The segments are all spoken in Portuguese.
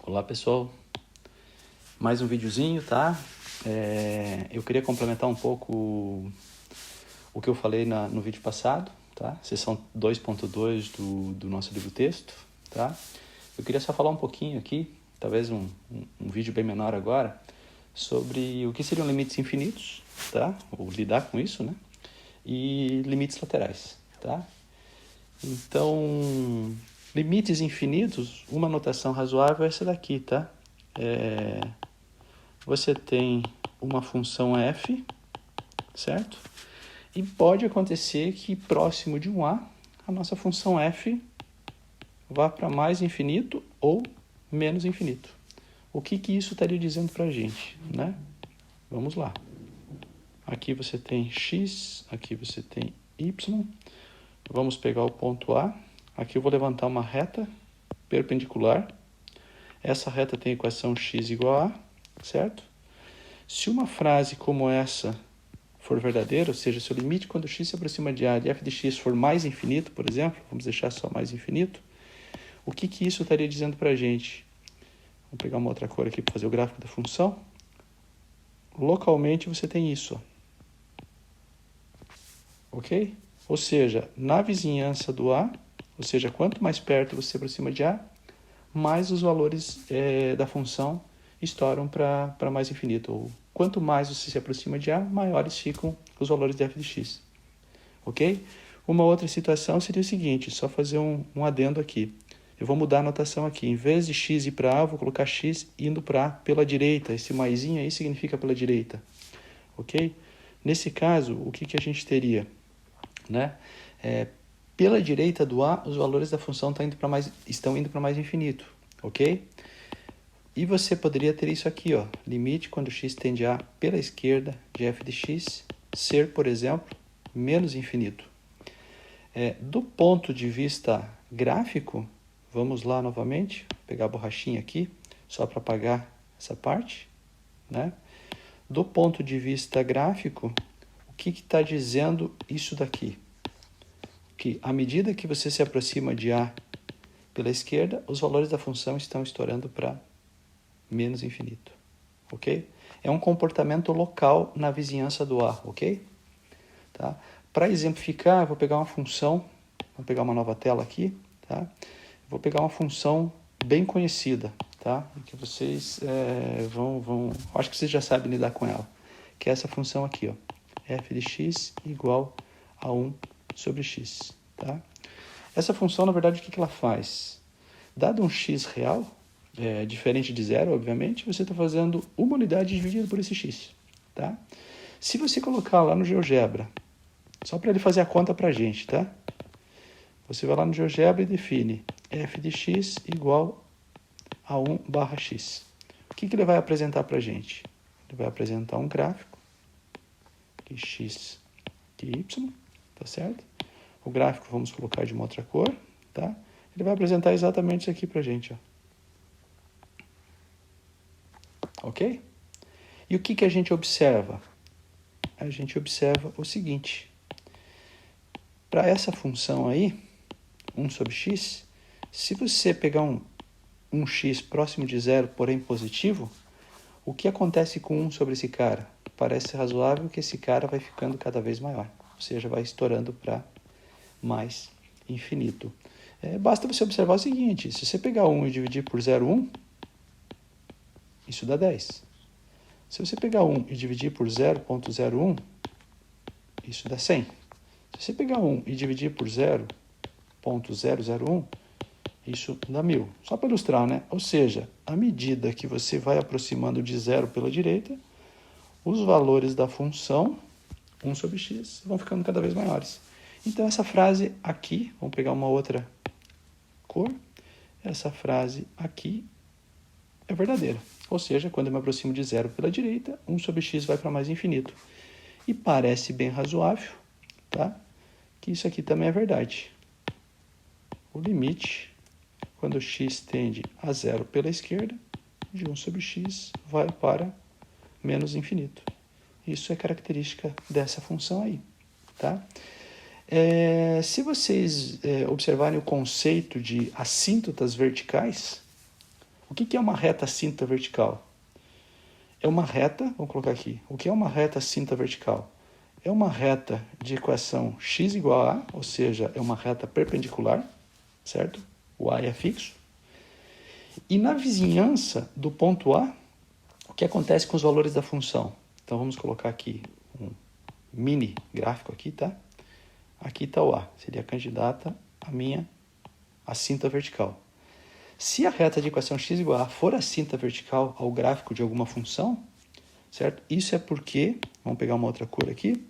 Olá pessoal, mais um videozinho, tá? Eu queria complementar um pouco o que eu falei no vídeo passado, tá? Seção 2.2 do nosso livro texto, tá? Eu queria só falar um pouquinho aqui, talvez um vídeo bem menor agora, sobre o que seriam limites infinitos, tá? Ou lidar com isso, né? E limites laterais, tá? Então, limites infinitos, uma notação razoável é essa daqui, tá? Você tem uma função f, certo? E pode acontecer que próximo de um a nossa função f vá para mais infinito ou menos infinito. O que isso estaria dizendo para a gente, né? Vamos lá. Aqui você tem x, aqui você tem y. Vamos pegar o ponto A. Aqui eu vou levantar uma reta perpendicular. Essa reta tem a equação x igual a, certo? Se uma frase como essa for verdadeira, ou seja, se o limite quando x se aproxima de a de f de x for mais infinito, por exemplo, vamos deixar só mais infinito, o que isso estaria dizendo para a gente? Vamos pegar uma outra cor aqui para fazer o gráfico da função. Localmente você tem isso, ok? Ou seja, na vizinhança do a, ou seja, quanto mais perto você se aproxima de a, mais os valores da função estouram para mais infinito. Ou quanto mais você se aproxima de a, maiores ficam os valores de f de x. Ok? Uma outra situação seria o seguinte, só fazer um adendo aqui. Eu vou mudar a notação aqui. Em vez de x ir para a, eu vou colocar x indo para a pela direita. Esse maisinho aí significa pela direita. Ok? Nesse caso, o que a gente teria? Né? Pela direita do a, os valores da função estão indo para mais infinito. Ok? E você poderia ter isso aqui, ó, limite quando x tende a pela esquerda de f de x ser, por exemplo, menos infinito. Do ponto de vista gráfico, vamos lá novamente, pegar a borrachinha aqui, só para apagar essa parte, né? Do ponto de vista gráfico, o que está dizendo isso daqui? Que à medida que você se aproxima de a pela esquerda, os valores da função estão estourando para menos infinito, ok? É um comportamento local na vizinhança do a, ok? Tá? Para exemplificar, eu vou pegar uma função, vou pegar uma nova tela aqui, tá? Vou pegar uma função bem conhecida, tá? Que vocês acho que vocês já sabem lidar com ela, que é essa função aqui, ó, f de x igual a 1 sobre x, tá? Essa função, na verdade, o que ela faz? Dado um x real, diferente de zero, obviamente, você está fazendo uma unidade dividida por esse x, tá? Se você colocar lá no GeoGebra, só para ele fazer a conta para a gente, tá? Você vai lá no GeoGebra e define f de x igual a 1 barra x. O que ele vai apresentar para a gente? Ele vai apresentar um gráfico, de x e y, tá certo? O gráfico vamos colocar de uma outra cor, tá? Ele vai apresentar exatamente isso aqui para a gente, ó. Ok? E o que a gente observa? A gente observa o seguinte. Para essa função aí, 1 sobre x, se você pegar um x próximo de zero, porém positivo, o que acontece com 1 sobre esse cara? Parece razoável que esse cara vai ficando cada vez maior, ou seja, vai estourando para mais infinito. Basta você observar o seguinte, se você pegar 1 e dividir por 0,1, isso dá 10. Se você pegar 1 e dividir por 0,01, isso dá 100. Se você pegar 1 e dividir por 0,001, isso dá 1000. Só para ilustrar, né? Ou seja, à medida que você vai aproximando de zero pela direita, os valores da função 1 sobre x vão ficando cada vez maiores. Então, essa frase aqui, vamos pegar uma outra cor, essa frase aqui é verdadeira. Ou seja, quando eu me aproximo de zero pela direita, 1 sobre x vai para mais infinito. E parece bem razoável, tá? Que isso aqui também é verdade. O limite, quando x tende a zero pela esquerda, de 1 sobre x vai para menos infinito. Isso é característica dessa função aí, tá? Se vocês observarem o conceito de assíntotas verticais, o O que é uma reta cinta vertical? É uma reta, vamos colocar aqui, o que é uma reta cinta vertical? É uma reta de equação x igual a A, ou seja, é uma reta perpendicular, certo? O A é fixo. E na vizinhança do ponto A, o que acontece com os valores da função? Então vamos colocar aqui um mini gráfico aqui, tá? Aqui está o A, seria candidata a cinta vertical. Se a reta de equação x igual a A for a cinta vertical ao gráfico de alguma função, certo? Isso é porque, vamos pegar uma outra cor aqui,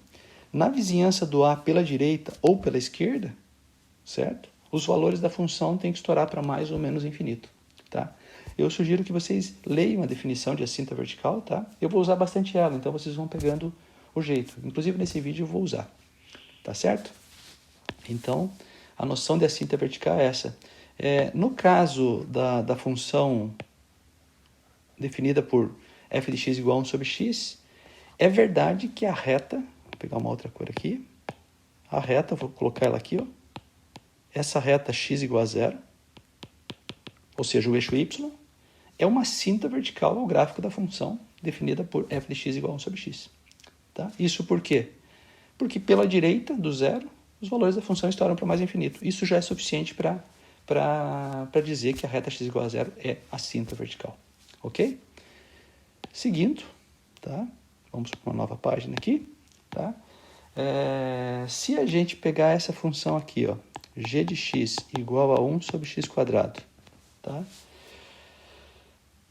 na vizinhança do A pela direita ou pela esquerda, certo? Os valores da função têm que estourar para mais ou menos infinito, tá? Eu sugiro que vocês leiam a definição de a cinta vertical, tá? Eu vou usar bastante ela, então vocês vão pegando o jeito. Inclusive nesse vídeo eu vou usar, tá certo? Então, a noção de a cinta vertical é essa. No caso da função definida por f de x igual a 1 sobre x, é verdade que a reta, vou pegar uma outra cor aqui, a reta, vou colocar ela aqui, ó, essa reta x igual a 0, ou seja, o eixo y, é uma cinta vertical ao gráfico da função definida por f de x igual a 1 sobre x. Tá? Isso por quê? Porque pela direita do zero, os valores da função estouram para mais infinito. Isso já é suficiente para dizer que a reta x igual a 0 é a cinta vertical. Ok? Seguindo, tá? Vamos para uma nova página aqui. Tá? Se a gente pegar essa função aqui, ó, g de x igual a 1 sobre x quadrado, tá?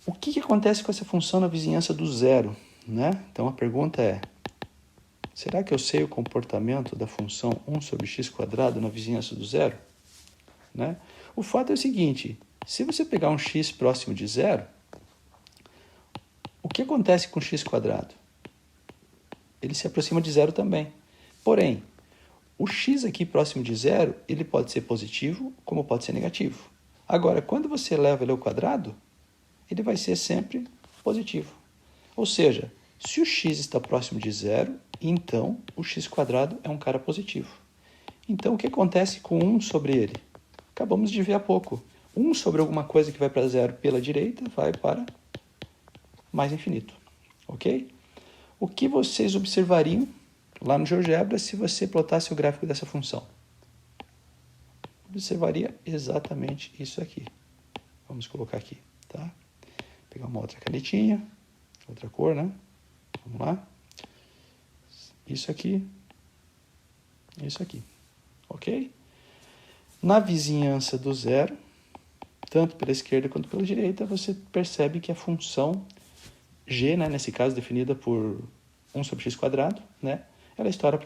O que acontece com essa função na vizinhança do zero? Né? Então a pergunta é, será que eu sei o comportamento da função 1 sobre x quadrado na vizinhança do zero? Né? O fato é o seguinte, se você pegar um x próximo de zero, o que acontece com x quadrado? Ele se aproxima de zero também. Porém, o x aqui próximo de zero, ele pode ser positivo, como pode ser negativo. Agora, quando você eleva ele ao quadrado, ele vai ser sempre positivo. Ou seja, se o x está próximo de zero, então o x quadrado é um cara positivo. Então, o que acontece com 1 sobre ele? Acabamos de ver há pouco. 1 sobre alguma coisa que vai para zero pela direita vai para mais infinito. Ok? O que vocês observariam lá no GeoGebra se você plotasse o gráfico dessa função? Observaria exatamente isso aqui. Vamos colocar aqui, tá? Vou pegar uma outra canetinha, outra cor, né? Vamos lá. Isso aqui. Isso aqui. Ok? Na vizinhança do zero, tanto pela esquerda quanto pela direita, você percebe que a função g, né, nesse caso definida por 1 sobre x quadrado, né, ela estoura para